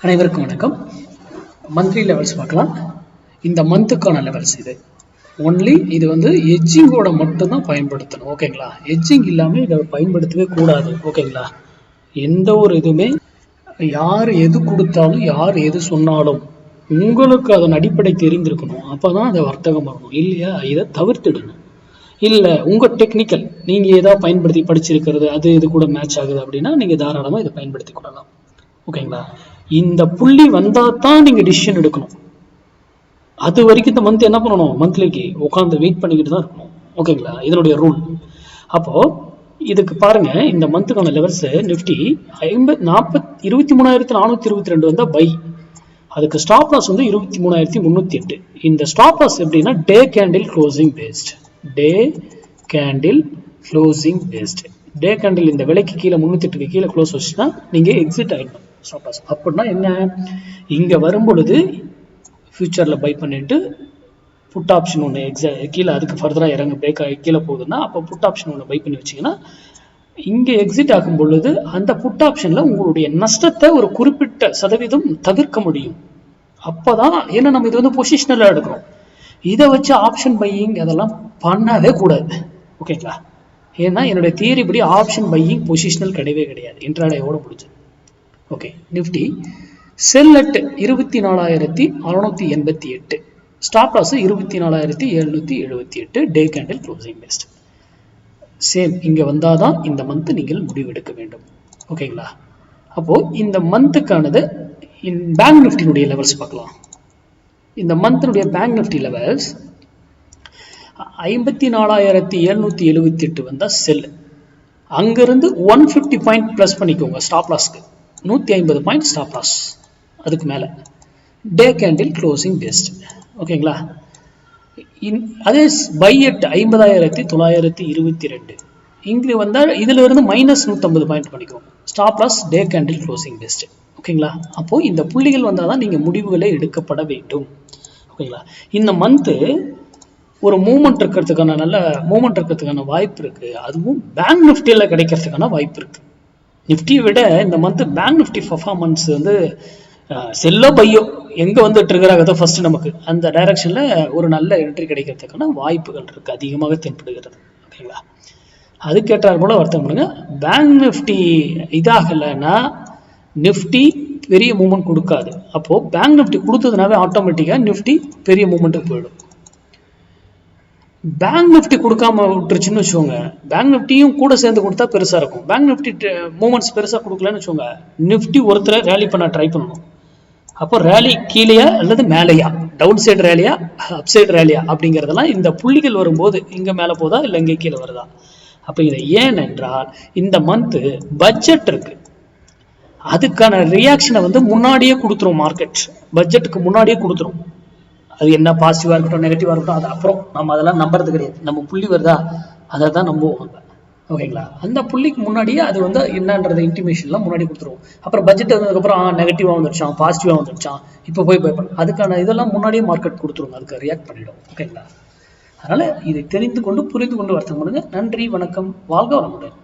அனைவருக்கும் வணக்கம். Monthly levels பார்க்கலாம். இந்த மந்த்துக்கான லெவல்ஸ் இது ஒன்லி. இது வந்து எட்ஜிங்கோட மட்டும்தான் பயன்படுத்தணும், ஓகேங்களா? எட்ஜிங் இல்லாமல் இதை பயன்படுத்தவே கூடாது, ஓகேங்களா? எந்த ஒரு இதுவுமே யார் எது கொடுத்தாலும் யார் எது சொன்னாலும் உங்களுக்கு அதன் அடிப்படை தெரிந்திருக்கணும். அப்போதான் அதை வர்த்தகம் பண்ணணும், இல்லையா இதை தவிர்த்துடணும். இல்லை உங்கள் டெக்னிக்கல் நீங்கள் ஏதாவது பயன்படுத்தி படிச்சிருக்கிறது அது இது கூட மேட்ச் ஆகுது அப்படின்னா நீங்கள் தாராளமாக இதை பயன்படுத்தி கொள்ளலாம், ஓகேங்களா? இந்த புள்ளி வந்தா தான் நீங்க டிசிஷன் எடுக்கணும். அது வரைக்கும் இந்த மந்த் என்ன பண்ணணும், மந்த்லிக்கு உட்காந்து வெயிட் பண்ணிக்கிட்டு தான் இருக்கணும், ஓகேங்களா? இதனுடைய ரூல். அப்போ இதுக்கு பாருங்க, இந்த மந்த்துக்கான லெவல்ஸ் நிஃப்டி 23,422 வந்தா பை. அதுக்கு ஸ்டாப் லாஸ் வந்து 23,308. இந்த ஸ்டாப் லாஸ் எப்படின்னா day candle closing based. Day candle closing based. Day candle இந்த விலைக்கு கீழே 308 கீழே க்ளோஸ் வச்சுன்னா நீங்க எக்ஸிட் ஆயிடணும். அப்படின்னா என்ன, இங்க வரும் பொழுது ஃபியூச்சர்ல பை பண்ணிட்டு புட் ஆப்ஷன் ஒன்று கீழே அதுக்கு ஃபர்தரா இறங்க பிரேக் ஆகி கீழே போகுதுன்னா அப்போ புட் ஆப்ஷன் ஒன்று பை பண்ணி வச்சிங்கன்னா இங்க எக்ஸிட் ஆகும் பொழுது அந்த புட் ஆப்ஷன்ல உங்களுடைய நஷ்டத்தை ஒரு குறிப்பிட்ட சதவீதம் தவிர்க்க முடியும். அப்பதான் ஏன்னா நம்ம இது வந்து பொசிஷனலா எடுக்கிறோம். இதை வச்சு ஆப்ஷன் பையிங் அதெல்லாம் பண்ணவே கூடாது, ஓகேங்களா? ஏன்னா என்னுடைய தியரி படி ஆப்ஷன் பையிங் பொசிஷனல் கிடையவே கிடையாது, இன்ட்ராடேயோட முடிஞ்சது. Okay, Nifty sell at 24,688, stop loss 24,778, day candle closing best. Same இங்க வந்தாதான் இந்த மந்த் நீங்கள் முடிவெடுக்க வேண்டும், ஓகேங்களா? அப்போ இந்த மந்த்துக்கானது பேங்க் நிஃப்டினுடைய லெவல்ஸ் பார்க்கலாம். இந்த மந்த்தினுடைய பேங்க் நிஃப்டி லெவல்ஸ் 54,778 வந்தா செல். அங்கிருந்து 150 பாயிண்ட் பிளஸ் பண்ணிக்கோங்க ஸ்டாப் லாஸ்க்கு. 150 பாயிண்ட் ஸ்டாப் லாஸ். அதுக்கு மேல டே கேண்டில் க்ளோசிங் பெஸ்ட், ஓகேங்களா? அதே பை அட் 50,922 இங்க வந்தா இதுல இருந்து -150 பாயிண்ட் பண்ணிக்கோங்க. Stop loss day candle closing best, ஓகேங்களா? அப்போ இந்த புள்ளிகள் வந்தாதான் நீங்க முடிவுகளை எடுக்கப்பட வேண்டும், ஓகேங்களா? இந்த மந்த் ஒரு மூவ்மெண்ட் இருக்கிறதுக்கான நல்ல மூவ்மெண்ட் இருக்கிறதுக்கான வாய்ப்பு இருக்கு. அதுவும் பேங்க் நிஃப்டியில கிடைக்கிறதுக்கான வாய்ப்பு இருக்கு. நிஃப்டியை விட இந்த மந்த் பேங்க் நிஃப்டி பர்ஃபார்மன்ஸ் வந்து செல்லோ பையோ எங்க வந்துட்டு இருக்கிறாங்க ஃபர்ஸ்ட் நமக்கு அந்த டைரக்ஷன்ல ஒரு நல்ல என்ட்ரி கிடைக்கிறதுக்கான வாய்ப்புகள் இருக்கு, அதிகமாக தென்படுகிறது, ஓகேங்களா? அதுக்கேற்றார் போல வர்த்தகம் பண்ணுங்க. பேங்க் நிஃப்டி இதாகலைன்னா நிஃப்டி பெரிய மூவ்மெண்ட் கொடுக்காது. அப்போ பேங்க் நிஃப்டி கொடுத்ததுனாவே ஆட்டோமேட்டிக்கா நிஃப்டி பெரிய மூவ்மெண்ட்டுக்கு போயிடும். பேங்க் நிஃப்டி கொடுக்காம விட்டுருச்சுன்னு வச்சுக்கோங்க, பேங்க் நிஃப்டியும் கூட சேர்ந்து கொடுத்தா பெருசா இருக்கும். பேங்க் நிஃப்டி மூவ்மெண்ட்ஸ் பெருசா கொடுக்கலன்னு வச்சுக்கோங்க, நிஃப்டி ஒருத்தரை ரேலி பண்ண ட்ரை பண்ணணும். அப்போ ரேலி கீழேயா அல்லது மேலேயா, டவுன் சைடு ரேலியா அப் சைடு ரேலியா அப்படிங்கிறதெல்லாம் இந்த புள்ளிகள் வரும்போது இங்க மேல போதா இல்லை இங்க கீழே வருதா அப்படிங்கிற. ஏனென்றால் இந்த மந்த் பட்ஜெட் இருக்கு, அதுக்கான ரியாக்ஷனை வந்து முன்னாடியே கொடுத்துரும். மார்க்கெட் பட்ஜெட்டுக்கு முன்னாடியே கொடுத்துரும். அது என்ன பாசிட்டிவா இருக்கட்டும் நெகட்டிவா இருக்கட்டும் அது அப்புறம் நம்ம அதெல்லாம் நம்புறது கிடையாது. நம்ம புள்ளி வருதா அதை தான் நம்புவோம், ஓகேங்களா? அந்த புள்ளிக்கு முன்னாடியே அது வந்து என்னன்றது இன்டிமேஷன்லாம் முன்னாடி கொடுத்துருவோம். அப்புறம் பட்ஜெட் வந்ததுக்கப்புறம் நெகட்டிவா வந்துருச்சான் பாசிட்டிவா வந்துருச்சான் இப்போ போய் பயப்படும், அதுக்கான இதெல்லாம் முன்னாடியே மார்க்கெட் கொடுத்துருவோம், அதுக்கு ரியாக்ட் பண்ணிடும், ஓகேங்களா? அதனால இதை தெரிந்து கொண்டு புரிந்து கொண்டு வர்த்தகம் பண்ணுங்க. நன்றி, வணக்கம், வாழ்க வளமுடன்.